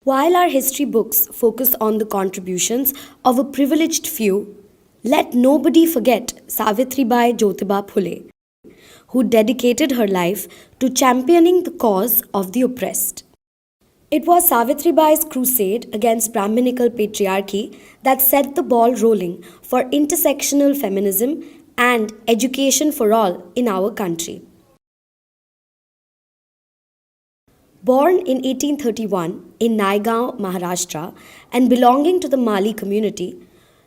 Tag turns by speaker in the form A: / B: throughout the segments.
A: While our history books focus on the contributions of a privileged few, let nobody forget Savitribai Jyotirao Phule, who dedicated her life to championing the cause of the oppressed. It was Savitribai's crusade against Brahminical patriarchy that set the ball rolling for intersectional feminism and education for all in our country. Born in 1831 in Naigaon, Maharashtra, and belonging to the Mali community,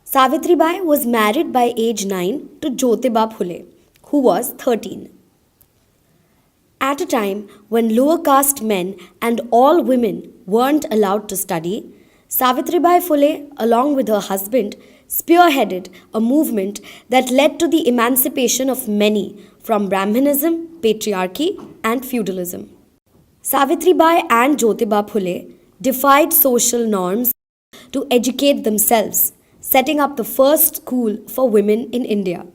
A: Savitribai was married by age 9 to Jyotirao Phule, who was 13. At a time when lower caste men and all women weren't allowed to study, Savitribai Phule, along with her husband, spearheaded a movement that led to the emancipation of many from Brahmanism, patriarchy, and feudalism. Savitribai and Jyotirao Phule defied social norms to educate themselves, setting up the first school for women in India.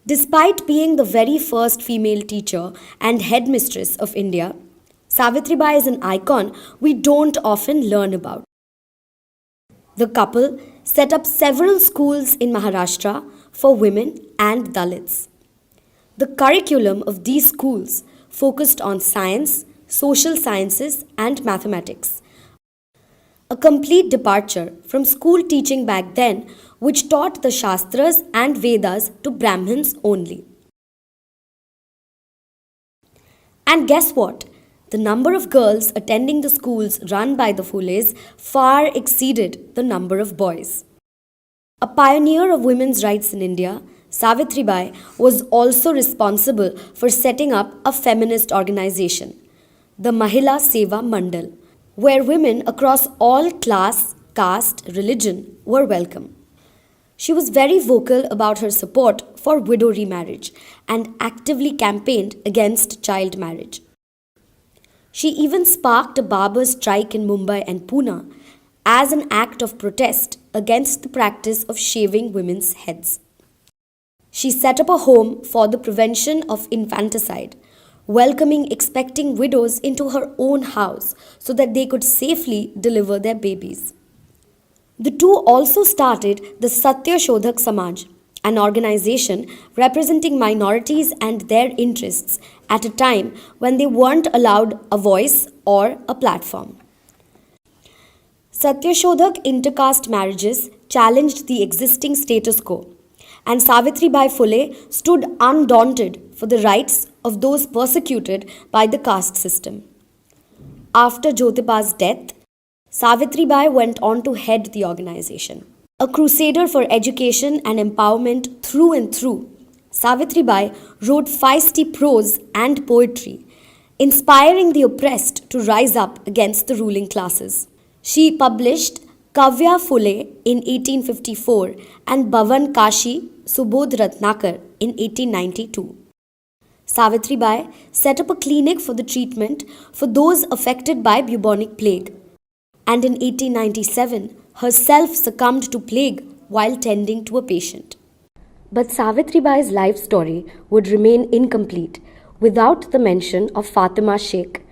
A: Despite being the very first female teacher and headmistress of India, Savitribai is an icon we don't often learn about. The couple set up several schools in Maharashtra for women and Dalits. The curriculum of these schools focused on science, social sciences, and mathematics. A complete departure from school teaching back then, which taught the Shastras and Vedas to Brahmins only. And guess what? The number of girls attending the schools run by the Phules far exceeded the number of boys. A pioneer of women's rights in India, Savitribai was also responsible for setting up a feminist organization, the Mahila Seva Mandal, where women across all class, caste, religion were welcome. She was very vocal about her support for widow remarriage and actively campaigned against child marriage. She even sparked a barber strike in Mumbai and Pune as an act of protest against the practice of shaving women's heads. She set up a home for the prevention of infanticide, welcoming expecting widows into her own house so that they could safely deliver their babies. The two also started the Satya Shodhak Samaj, an organization representing minorities and their interests at a time when they weren't allowed a voice or a platform. Satya Shodhak intercaste marriages challenged the existing status quo, and Savitribai Phule stood undaunted for the rights of those persecuted by the caste system. After Jyotirau's death, Savitribai went on to head the organization. A crusader for education and empowerment through and through, Savitribai wrote feisty prose and poetry, inspiring the oppressed to rise up against the ruling classes. She published Kavya Phule in 1854 and Bhavan Kashi Subodh Ratnakar in 1892. Savitribai set up a clinic for the treatment for those affected by bubonic plague, and in 1897 herself succumbed to plague while tending to a patient. But Savitribai's life story would remain incomplete without the mention of Fatima Sheikh,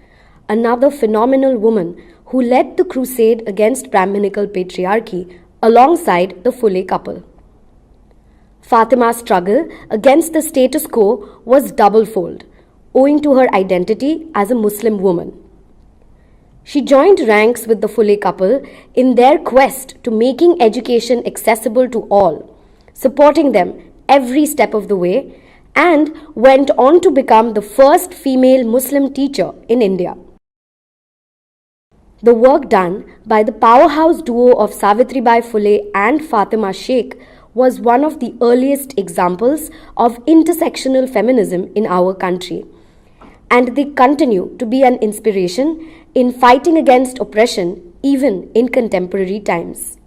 A: another phenomenal woman who led the crusade against Brahminical patriarchy alongside the Phule couple. Fatima's struggle against the status quo was doublefold, owing to her identity as a Muslim woman. She joined ranks with the Phule couple in their quest to making education accessible to all, supporting them every step of the way, and went on to become the first female Muslim teacher in India. The work done by the powerhouse duo of Savitribai Phule and Fatima Sheikh was one of the earliest examples of intersectional feminism in our country, and they continue to be an inspiration in fighting against oppression even in contemporary times.